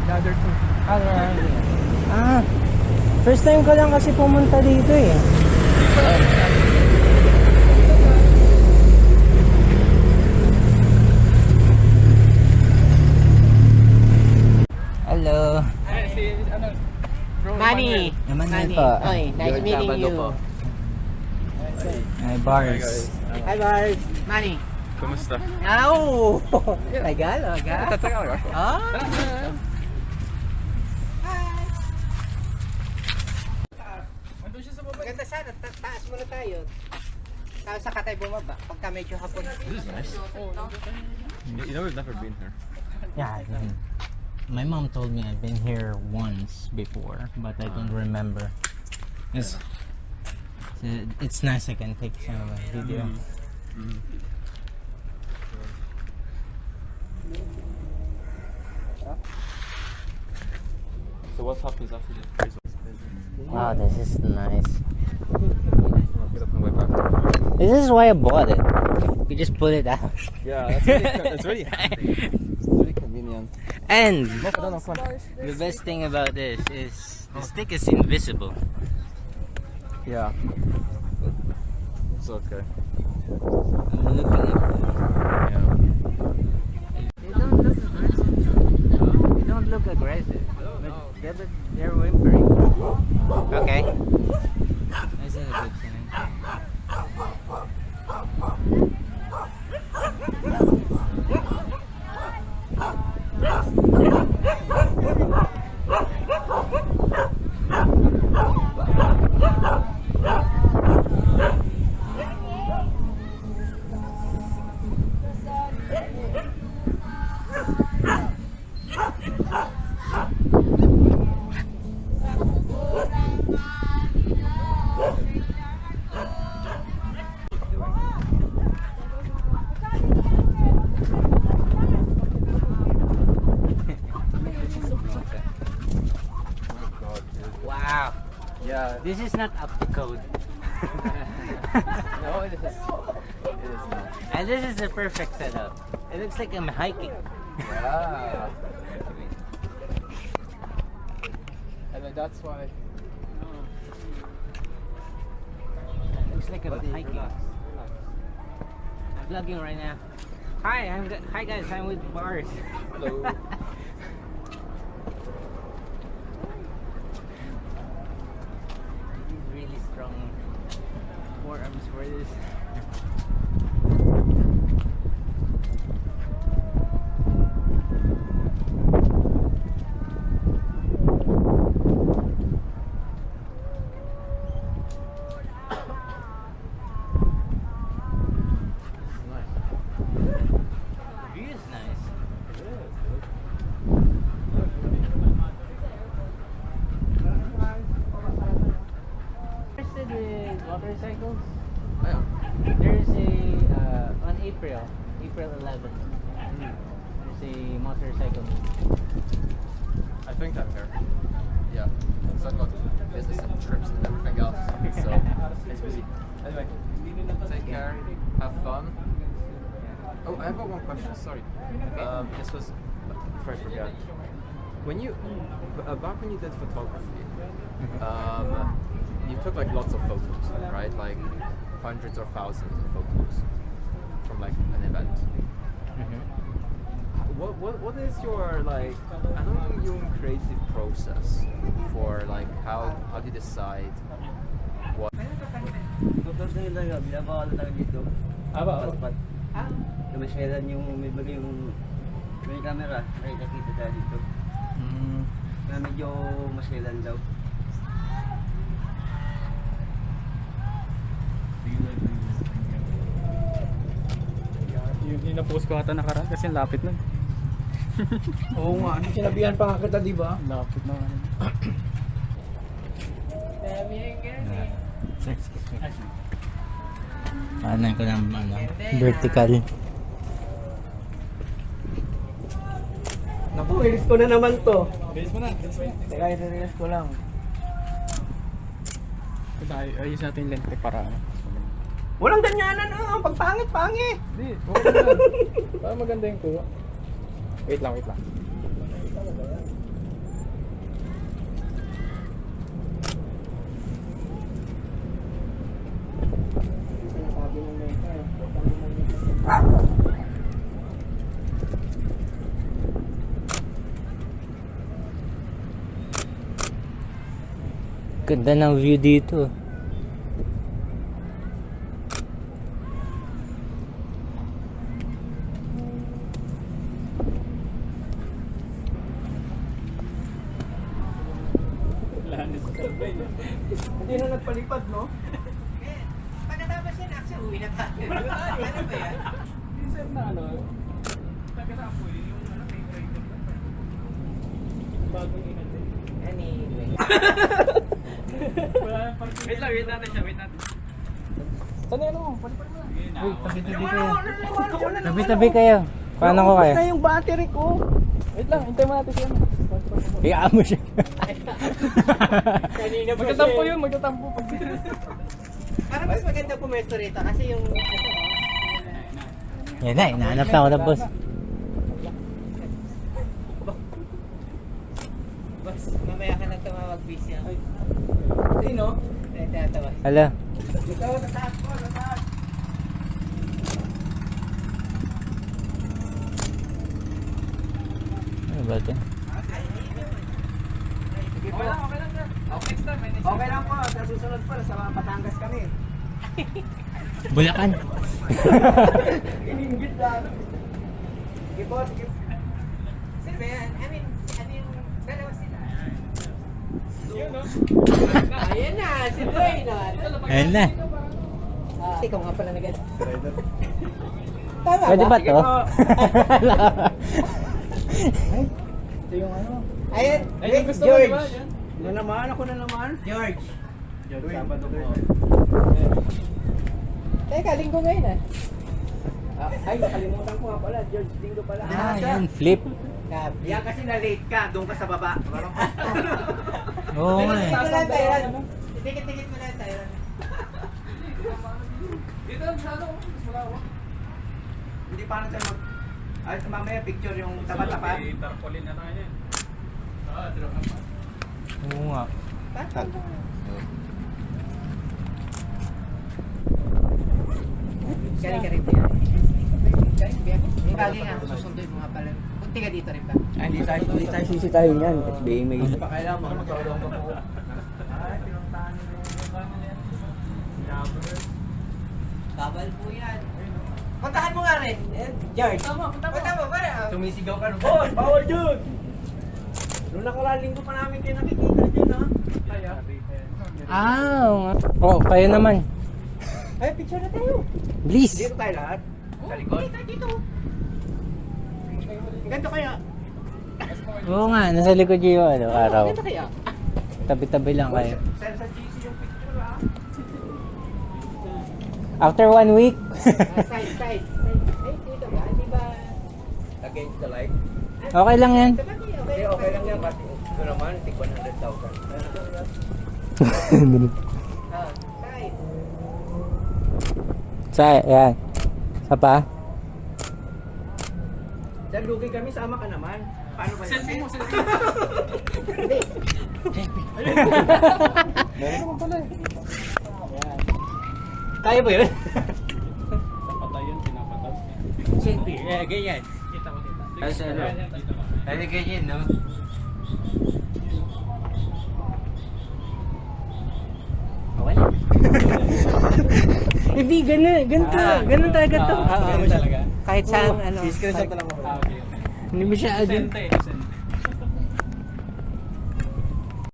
The other two. Ah, first time ko lang kasi pumunta dito eh. Hello. Ay, si, ano, bro, Manny. Naman Manny. po. Oy, nice Good meeting Sabado you. po. Ay, bars. Hi, Bars. Manny. Kumusta? Ow! Tagalog, ha? Tatagalog ako. Ah. Andun siya sa baba. Maganda sana, taas muna tayo. Tapos saka tayo bumaba, pagka medyo hapon. This is nice. You know we've never been here. Yeah, my mom told me I've been here once before, but I don't remember. It's nice. I can take some video. So what happens after the appraisal? Wow, this is nice. Get up and way back. This is why I bought it. You just pull it out. Yeah, that's really handy. It's really convenient. And No, no, fun. the best thing about this is the stick is invisible. Yeah. It's okay. I'm looking at Yeah. They don't look aggressive. But they're whimpering. Okay. That's a good sign. Wow. Yeah. This is not up to code. No, it is. It is not. And this is the perfect setup. It looks like I'm hiking. Yeah. And then that's why. It looks like I'm hiking. I'm vlogging right now. Hi guys, I'm with Bars. Hello. Really strong forearms for this. The view is nice. Interested with motorcycles? Yeah. There's a on April 11. There's a motorcycle meet. I think I'm here. Yeah. So I've got business and trips and everything else. So it's busy. Anyway, take care. Have fun. Oh, I have one question. Sorry. This was before I forget. When you back when you did photography, you took like lots of photos, right? Like hundreds or thousands of photos from like an event. What is your like? I don't know your creative process for like how do you decide what? Tapos na yun lang yun, binabawala lang dito. Pat-pat. Kamasyalan yung may bagay yung may camera, nakikita tayo dito. Kaya medyo masyalan daw. Yung ina-post ko ata nakaraan kasi ang lapit nun. Oo nga, sinabihan pa nga kita, di ba? Lapit na. Paano ko ng vertical. Naku, release ko na naman to. Bilis mo na. Teka, i-release ko lang. Ayos natin yung lente para ano. Walang ganyanan, pag pangit. Hindi, okay lang. Para maganda yung kuha. Wait lang. Ganda ng view dito. Hindi na nagpalipad, no? Pagkatapos yan, actually, uwi na tayo. Ano ba yan? Minsan na ano, taga-apoy, yung ano, may trailer na. Bagong inatin. Anyway. Wala nang parking. Wait natin siya, wait natin. Saan yan mo? Palipad mo. Uy, tabi-tabi kayo. Tabi-tabi kayo. Paano ko kayo? Na yung battery ko. Wait lang, hintay mo natin siya. Iyaan mo siya. Kanina pa Magtatampo yun, magtatampo. Parang mas maganda pumesto rito kasi yung... Yan na, inahanap na ako ng boss. Boss, mamaya ka nang tumawag, busy ako. Sino? Tatawa. Hala. Ito, nataas ko, nataas. Ano ba ito? Sige pa. Okay lang po, sa susunod pa, sa Batangas kami. Bulacan. Ininggit na ano. Sige po, sige. Sino ba yan? I mean, ano yung dalawa sila? Ayan na, si Dwayne na. Ayan na. Ikaw nga pala nagad. Tama Pwede ba to? Ito yung ano. Ayan, Ay, wait, gusto mo, George. diba? Yan. Na naman, ako na naman. George. Sabado po. Teka, linggo ngayon ah. Ay, nakalimutan ko nga pala. George Dingo pala. Ah, yan, flip. Gabi. Yan kasi na-late ka, doon ka sa baba. Oo nga eh. Dikit mo lang tayo. Dikit-dikit mo lang tayo. Dito, sa ano, mas malawak. Hindi pa tayo mag... Ay, mamaya picture yung tapat-tapat. May tarpaulin na tayo yan. Oo nga. Galing ka rin ba yan? Galing ba yan? Galing nga, susunod mo nga pala. Punti ka dito rin ba? Ay, hindi tayo sisitahin yan. SBA may... Pa kailangan mo magkakaroon ka po. Ay, pinuntahan nyo yung Babal po yan. Puntahan mo nga rin, George. Punta mo, para. Sumisigaw ka rin. Boss, bawal dyan! Noong nakaraang linggo pa namin kayo nakikita dyan, ha? Kaya? Ah, oo nga. Oh, kayo naman. Ay, picture na tayo. Please. Dito tayo lahat. Sa likod. Dito. Ganto kaya. Oo nga, nasa likod yung ano, araw. Ganto kaya. Tabi-tabi lang kayo. Send sa GC yung picture, ha? After 1 week. Side. Ay, dito ba? Di ba? Against the light. Okay lang yan. Sabagay, Hindi, okay lang yan kasi ito naman, tig 100,000. Ah, side. Sa, yan. Sa pa? Diyan, lugi kami, sama ka naman. Paano ba yun? Selfie mo. Hindi. Meron naman pala eh. Kaya ba yun? Sa patay yun, pinapatas. Siyempre, ganyan. Kita ko dito. Kasi ano? Ano ganyan, no? Okay lang. Hindi, ganun. Ganito. Ganun talaga to. Ganun talaga. Kahit saan, ano. I-screenshot na lang ako. Okay. Hindi masyado. Sente.